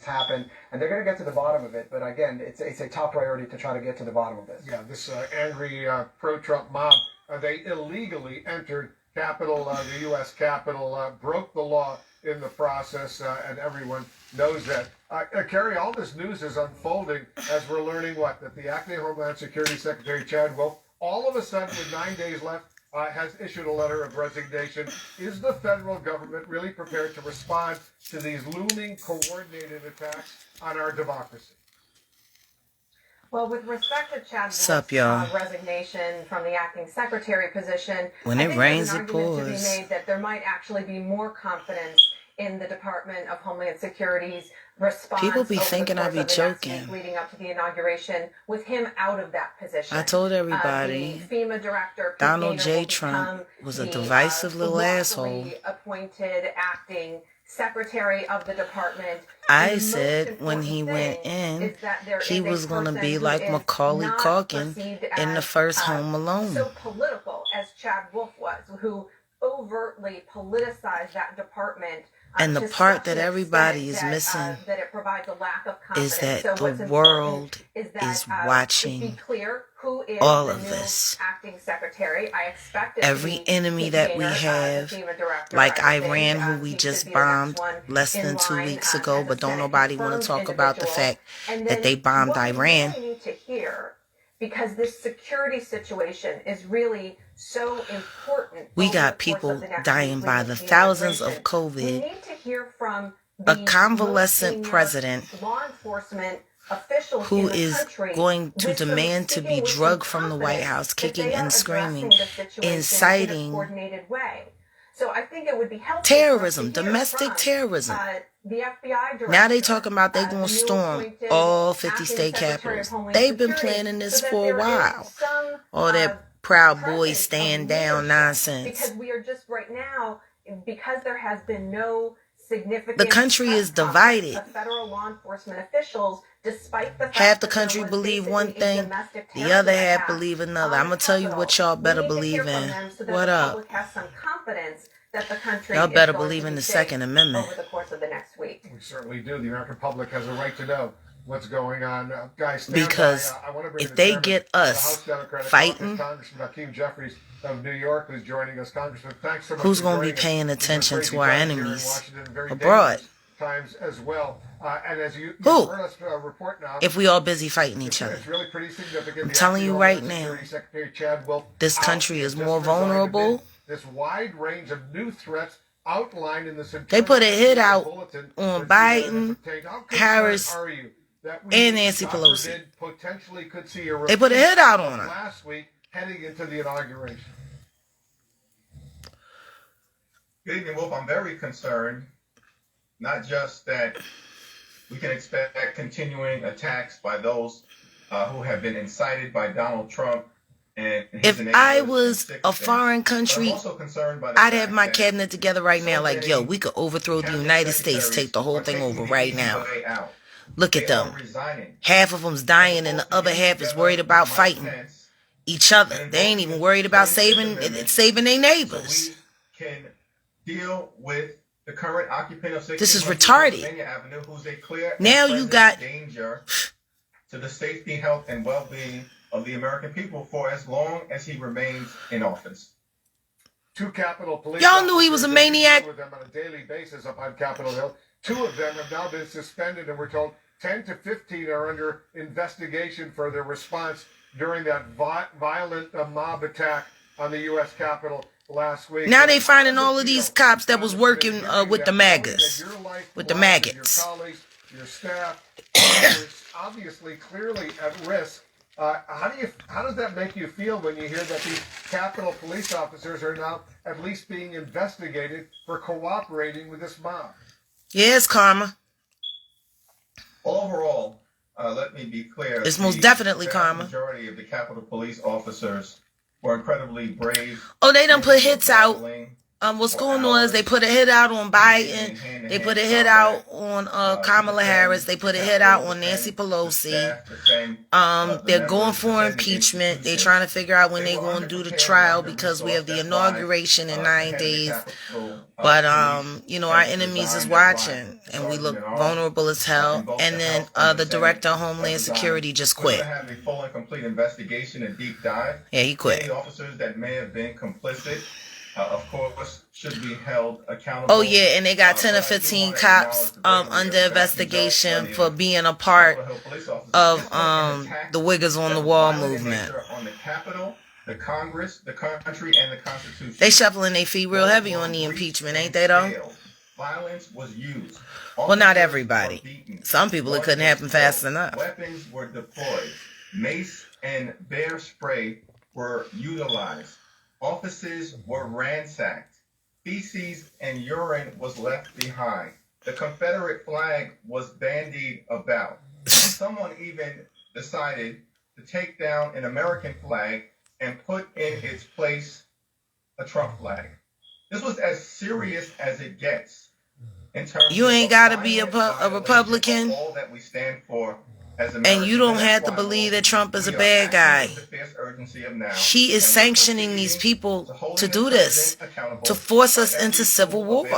happened, and they're going to get to the bottom of it. But again, it's a top priority to try to get to the bottom of this. Yeah, this angry pro-Trump mob, they illegally entered the U.S. Capitol, broke the law in the process, and everyone knows that. Kerry, all this news is unfolding as we're learning that the acting Homeland Security Secretary Chad Wolf, all of a sudden with 9 days left, has issued a letter of resignation. Is the federal government really prepared to respond to these looming coordinated attacks on our democracy? Well, with respect to Chad Wolf's resignation from the acting secretary position, when I it think rains, there's an it argument pours. to be made that there might actually be more confidence in the Department of Homeland Security's response. People be thinking I be joking. Leading up to the inauguration, with him out of that position. I told everybody, the FEMA director, Donald J. Trump was a divisive little asshole. Appointed acting secretary of the department. I said when he went in, he was going to be like Macaulay Culkin in the first Home Alone. So political as Chad Wolf was, who overtly politicized that department. And the part that everybody is missing is that the world is watching all of this. Every enemy that we have, like Iran, who we just bombed less than 2 weeks ago, but don't nobody want to talk about the fact that they bombed Iran. Because this security situation is really so important. We got people dying by the thousands of COVID. We need to hear from a convalescent president law enforcement officials who is going to demand to be drugged from the White House, kicking and screaming, inciting So I think it would be helpful terrorism, domestic terrorism. The FBI director, now they talking about they going to storm all 50 state capitals. They've been planning this for a while. All that Proud Boys stand down nonsense. Because we are just right now, because there has been no significant... The country is divided. Federal law enforcement officials, despite the fact half the country believe one thing, the other half believe another. I'm going to tell you what y'all better believe in. What up? Y'all better believe in the Second Amendment. Over the course of the next week. We certainly do. The American public has a right to know what's going on. Guys, because if they get us fighting, Congressman Hakeem Jeffries of New York, who's joining us. Congressman, thanks so much. Who's going to be paying attention to our enemies abroad? Times as well. And as you who? Heard us report now, if we all busy fighting each other. It's really pretty significant. I'm telling you right now, this country is more vulnerable. This wide range of new threats outlined in this. They put a hit out on Biden, Harris, and Nancy Pelosi. They put a hit out on her last week, heading into the inauguration. Good evening, Wolf. I'm very concerned. Not just that we can expect continuing attacks by those who have been incited by Donald Trump. And if I was a foreign country, I'd have my cabinet together right now like, yo, we could overthrow the United States, take the whole thing over right now. Look at them. Half of them's dying and the other half is worried about fighting each other. They ain't even worried about saving their neighbors. Can deal with the current occupant of this is retarded. Avenue, who's a clear now you got danger to the safety, health, and well-being of the American people for as long as he remains in office. Two Capitol Police. Y'all knew he was a maniac. With them on a daily basis up on Capitol Hill. 2 of them have now been suspended, and we're told 10 to 15 are under investigation for their response during that violent mob attack on the U.S. Capitol last week. Now they finding all of these cops that was working with the MAGAs, with the maggots. Your colleagues, your staff, is obviously clearly at risk. How does that make you feel when you hear that these Capitol police officers are now at least being investigated for cooperating with this mob? Yes, karma. Overall, let me be clear. It's most definitely karma. The majority of the Capitol police officers were incredibly brave. Oh, they done put hits out what's going on is they put a hit out on Biden. They put a hit out on Kamala Harris. They put a hit out on Nancy Pelosi. They're going for impeachment. They're trying to figure out when they're going to do the trial because we have the inauguration in 9 days. But, you know, our enemies is watching and we look vulnerable as hell. And then the director of Homeland Security just quit. Have a full and complete investigation and deep dive. Yeah, he quit. Any officers that may have been complicit, of course, should be held accountable. Oh yeah, and they got 10 or 15 cops under investigation for being a part of the Wiggers on the Wall movement. On the Capitol, the Congress, the country, and the Constitution. They shuffling their feet real heavy on the impeachment, ain't they though? Violence was used. Well, not everybody. Some people it couldn't happen fast enough. Weapons were deployed. Mace and bear spray were utilized. Offices were ransacked. Feces and urine was left behind. The Confederate flag was bandied about. Someone even decided to take down an American flag and put in its place a Trump flag. This was as serious as it gets. In terms you ain't got to be a Republican. All that we stand for. And you don't have to believe that Trump is a bad guy. He is sanctioning these people to do this, to force us into civil war.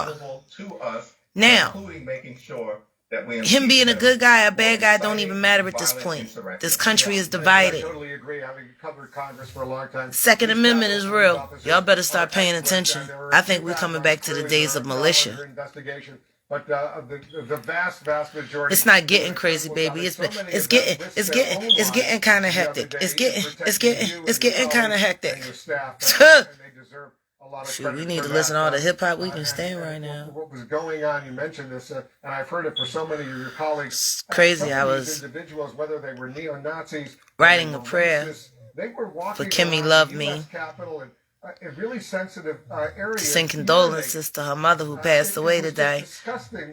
Now, him being a good guy, a bad guy don't even matter at this point. This country is divided. Second Amendment is real. Y'all better start paying attention. I think we're coming back to the days of militia. But the vast majority. It's not getting crazy, baby. It's getting kind of hectic. It's getting kind of hectic. Shoot, we need to listen to all the hip hop we can stand right now. What was going on? You mentioned this, and I've heard it for so many of your colleagues. It's crazy. I was individuals, whether they were neo-Nazis, writing a prayer for Kimmy Love Me. A really sensitive area. Send condolences to her mother who passed away today,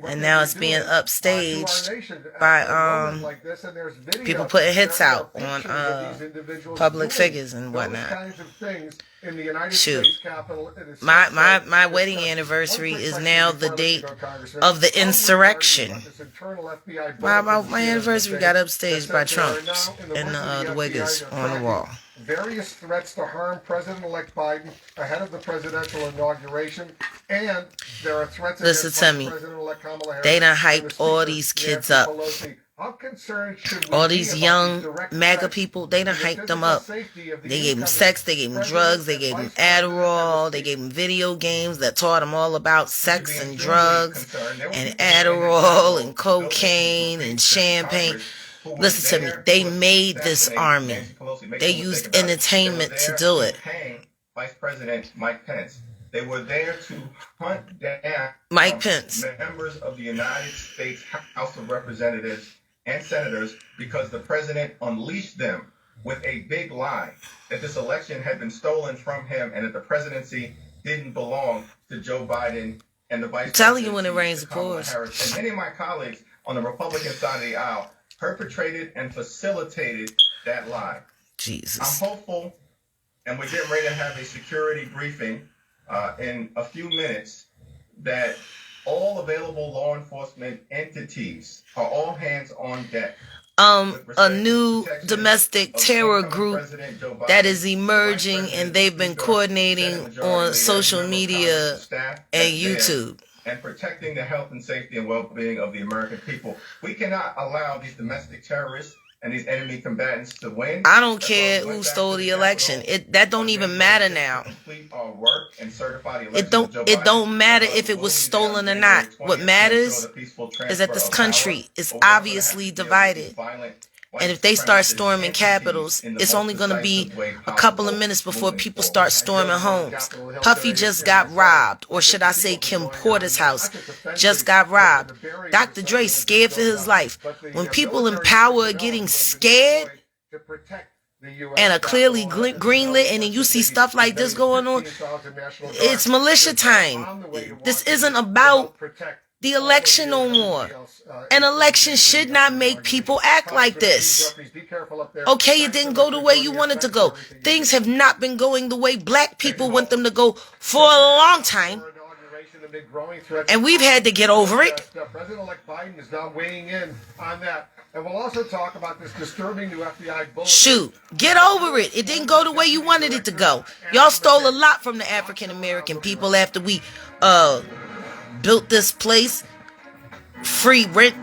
and now it's being upstaged by people putting hits out on public figures and whatnot. Shoot, my wedding anniversary is now the date of the insurrection. My anniversary got upstaged by Trump and the Wiggers on the wall. Various threats to harm President-elect Biden ahead of the presidential inauguration, and there are threats against President-elect Kamala Harris. They done hyped all these kids up. How concerned should we all these young MAGA people, they done hyped them up. They gave them sex, they gave them drugs, they gave them Adderall, they gave them video games that taught them all about sex and drugs and Adderall and cocaine and champagne. Listen to me. They made this army. They used entertainment to do it. Vice President Mike Pence. They were there to hunt down Mike Pence, members of the United States House of Representatives and senators, because the president unleashed them with a big lie that this election had been stolen from him and that the presidency didn't belong to Joe Biden and the vice. I'm telling you, when it rains, it pours. And many of my colleagues on the Republican side of the aisle perpetrated and facilitated that lie. Jesus. I'm hopeful, and we're getting ready to have a security briefing in a few minutes, that all available law enforcement entities are all hands on deck. A new domestic terror group that is emerging, and they've been coordinating on social media and YouTube. And protecting the health and safety and well-being of the American people. We cannot allow these domestic terrorists and these enemy combatants to win. I don't care who stole the election. That don't even matter now. It don't matter if it was stolen or not. What matters is that this country is obviously divided. And if they start storming capitals, it's only going to be a couple of minutes before people start storming homes. Puffy just got robbed, or should I say Kim Porter's house just got robbed. Dr. Dre scared for his life. When people in power are getting scared and are clearly greenlit, and then you see stuff like this going on, it's militia time. This isn't about the election no more. An election should not make people act like this. Okay, it didn't go the way you wanted to go. Things have not been going the way black people want them to go for a long time. And we've had to get over it. President-elect Biden is now weighing in on that. And we'll also talk about this disturbing new FBI bulletin. Shoot, get over it. It didn't go the way you wanted it to go. Y'all stole a lot from the African American people after we built this place. Free rent,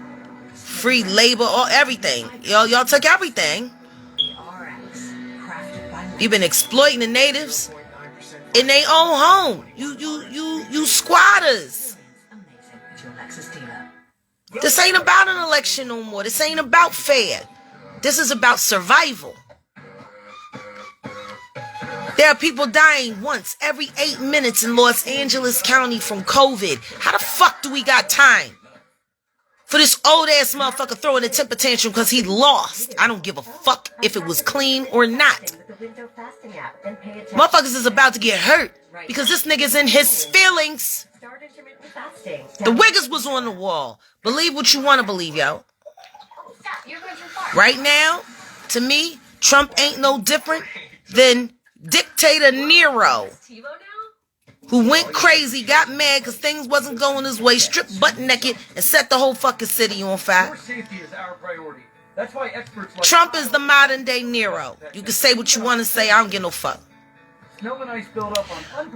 free labor, or everything. Y'all took everything. You've been exploiting the natives in their own home. You squatters. This ain't about an election no more. This ain't about fair. This is about survival. There are people dying once every 8 minutes in Los Angeles County from COVID. How the fuck do we got time for this old ass motherfucker throwing a temper tantrum because he lost? I don't give a fuck if it was clean or not. Motherfuckers is about to get hurt because this nigga's in his feelings. The Wiggers was on the wall. Believe what you want to believe, yo. Right now, to me, Trump ain't no different than dictator Nero, who went crazy, got mad because things wasn't going his way, stripped butt naked, and set the whole fucking city on fire. Trump is the modern day Nero. You can say what you want to say. I don't give no fuck. I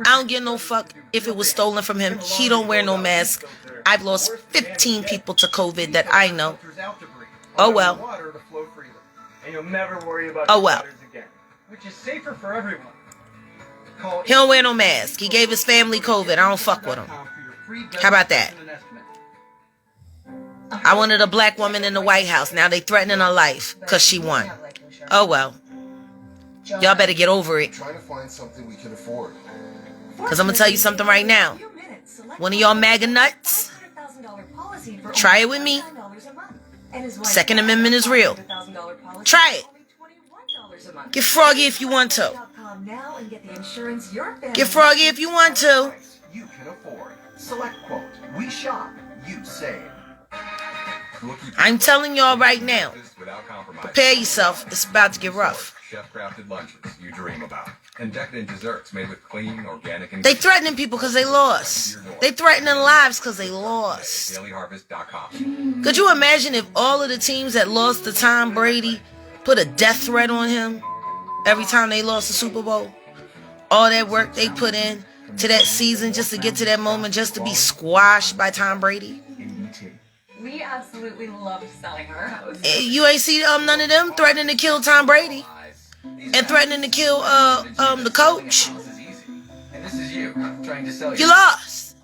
don't give no fuck if it was stolen from him. He don't wear no mask. I've lost 15 people to COVID that I know. Oh well. Oh well. Which is safer for everyone. He don't wear no mask. He gave his family COVID. I don't fuck with him. How about that? I wanted a black woman in the White House. Now they threatening her life because she won. Oh well. Y'all better get over it. Trying to find something we can afford. Because I'm going to tell you something right now. One of y'all MAGA nuts, try it with me. Second Amendment is real. Try it. Get froggy if you want to. Get froggy if you want to. You can afford. Select quote. We shop. You save. I'm telling y'all right now. Prepare yourself. It's about to get rough. Chef-crafted lunches you dream about, and decadent desserts made with clean, organic ingredients. They threatening people because they lost. They threatening lives because they lost. DailyHarvest.com. Could you imagine if all of the teams that lost to Tom Brady put a death threat on him every time they lost the Super Bowl? All that work they put in to that season just to get to that moment, just to be squashed by Tom Brady. We absolutely loved selling our house. You ain't see none of them threatening to kill Tom Brady and threatening to kill the coach. You lost.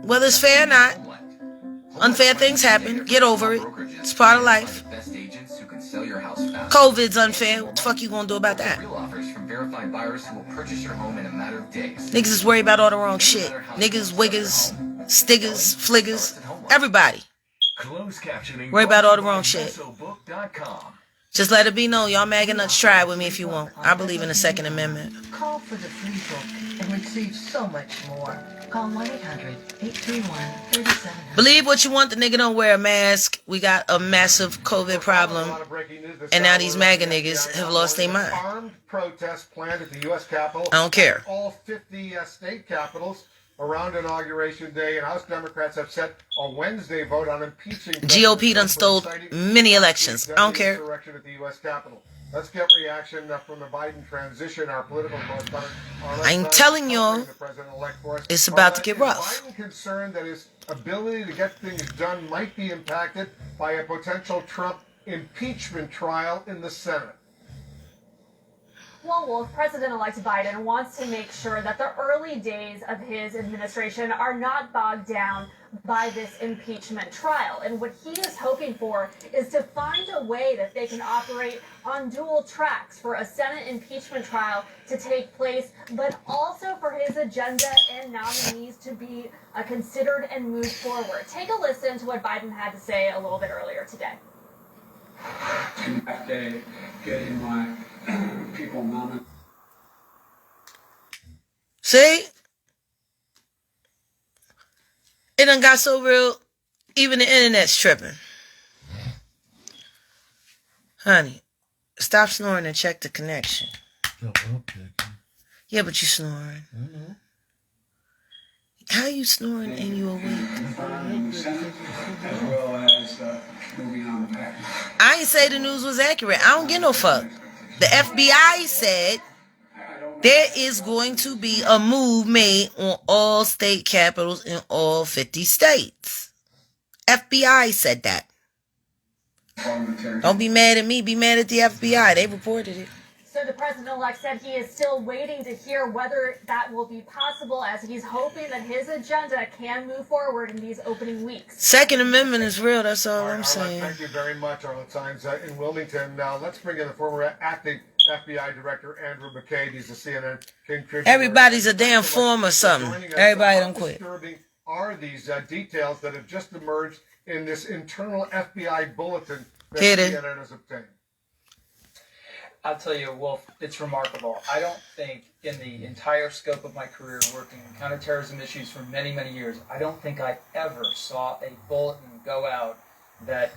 Whether it's fair or not, unfair things happen. Get over it. It's part of life. COVID's unfair. What the fuck you gonna do about that? Niggas is worried about all the wrong shit. Niggas, wiggers, stiggers, fliggers, everybody. Worry about all the wrong shit. Just let it be known, y'all MAGA nuts, try it with me if you want. I believe in the Second Amendment. Call for the free book and receive so much more. Call 1-800-831-3700. Believe what you want, the nigga don't wear a mask. We got a massive COVID problem. And now these MAGA niggas have lost their mind. Armed protests planned at the U.S. Capitol. I don't care. All 50 state capitals around Inauguration Day, and House Democrats have set a Wednesday vote on impeaching. GOP done stole many elections. I don't care. Insurrection at the U.S. Capitol. Let's get reaction from the Biden transition, our political correspondent. I'm telling y'all, it's about to get rough. Is Biden concerned that his ability to get things done might be impacted by a potential Trump impeachment trial in the Senate? Well, Wolf, President-elect Biden wants to make sure that the early days of his administration are not bogged down by this impeachment trial. And what he is hoping for is to find a way that they can operate on dual tracks for a Senate impeachment trial to take place, but also for his agenda and nominees to be considered and moved forward. Take a listen to what Biden had to say a little bit earlier today. That day, getting my people nominated. See? It done got so real, even the internet's tripping. Honey, stop snoring and check the connection. Yeah, but you snoring. Mm-hmm. How you snoring and you awake? As well as moving on the package. I ain't say the news was accurate. I don't give no fuck. The FBI said there is going to be a move made on all state capitals in all 50 states. FBI said that. Don't be mad at me. Be mad at the FBI. They reported it. So the president-elect said he is still waiting to hear whether that will be possible, as he's hoping that his agenda can move forward in these opening weeks. Second Amendment is real. That's all I'm saying. Thank you very much, Arlette Saenz in Wilmington. Now let's bring in the former acting FBI Director Andrew McCabe. He's the CNN contributor. Everybody's a damn form or something. Everybody don't quit. How disturbing are these details that have just emerged in this internal FBI bulletin that CNN has obtained? I'll tell you, Wolf, it's remarkable. I don't think in the entire scope of my career working in counterterrorism issues for many, many years, I don't think I ever saw a bulletin go out that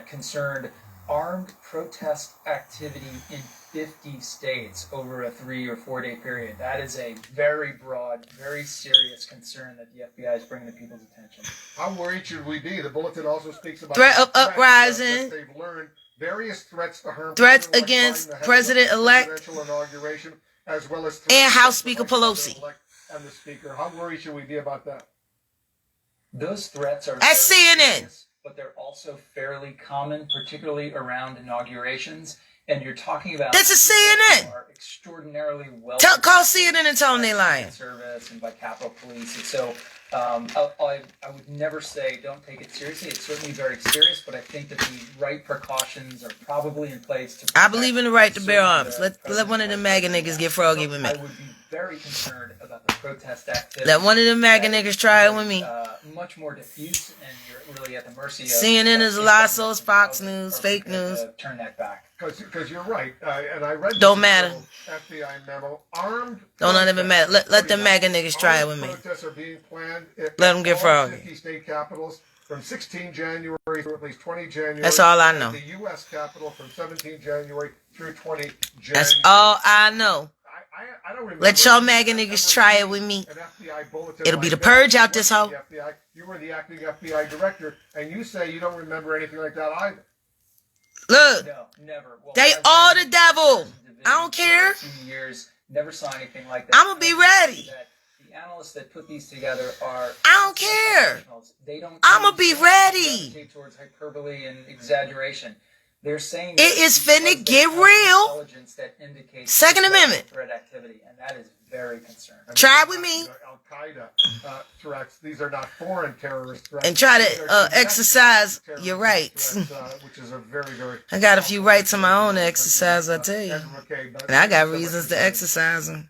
concerned armed protest activity in 50 states over a 3 or 4 day period. That is a very broad, very serious concern that the FBI is bringing to people's attention. How worried should we be? The bulletin also speaks about threat of uprising. That they've learned various threats to harm against President-elect inauguration, as well as and House Speaker Pelosi. And the Speaker. How worried should we be about that? Those threats are at CNN, serious, but they're also fairly common, particularly around inaugurations. And you're talking about this is CNN. Are extraordinarily well. Call CNN and tell them they lying. Service and by Capitol Police. And so I would never say don't take it seriously. It's certainly very serious, but I think that the right precautions are probably in place to. I believe in the right to bear arms. Let one of them MAGA niggas get froggy with me. I would be very concerned about the protest activity. Let one of them MAGA niggas try it with me. Much more diffuse, and you're really at the mercy of. CNN is a lie, so is Fox News, fake news. Turn that back. Because you're right, and I read. Don't matter. FBI memo. Armed. Don't even matter. Let the MAGA niggas try it with me. Protests are being planned. Let them get froggy. 50 state capitals from 16 January through at least 20 January. That's all I know. The U.S. Capitol from 17 January through 20 January. That's all I know. I don't remember. Let y'all MAGA niggas try it with me. It'll be the purge out this hoe. You were the acting FBI director, and you say you don't remember anything like that either. Look, no, never. Well, they all the devil. I don't care. 2 years, never saw anything like that. I'm gonna be ready. The analysts that put these together are. I don't care. They don't. I'm gonna be ready. Towards hyperbole and exaggeration. They're saying it is finna get real. Second Amendment. Threat activity, and that is very concerning. Try with me. Al-Qaeda threats. These are not foreign terrorist threats. And try to exercise your rights. Which is a very, very. I got a few rights of my own to exercise, I tell you. And I got reasons to exercise them.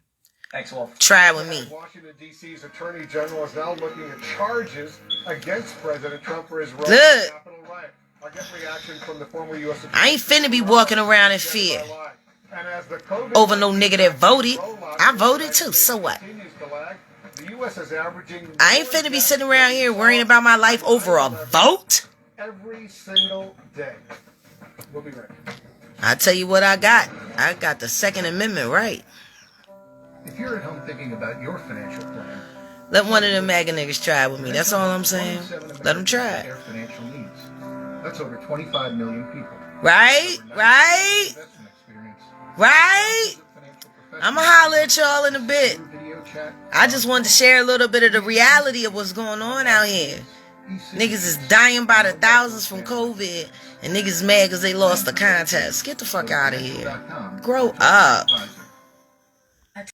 Thanks, Wolf. Try with me. Washington, D.C.'s Attorney General is now looking at charges against President Trump for his role in the Capitol riot. I get reaction from the former U.S. I ain't finna be walking around in fear over no nigga that voted. I voted too, so what? I ain't finna be sitting around here worrying about my life over a vote. Every single day. We'll be ready. I tell you what I got. I got the Second Amendment right. If you're at home thinking about your financial plan, let one of them MAGA niggas try it with me. That's all I'm saying. Let them try it. Their financial needs. That's over 25 million people. Right? I'ma holler at y'all in a bit. I just wanted to share a little bit of the reality of what's going on out here. Niggas is dying by the thousands from COVID, and niggas mad because they lost the contest. Get the fuck out of here. Grow up.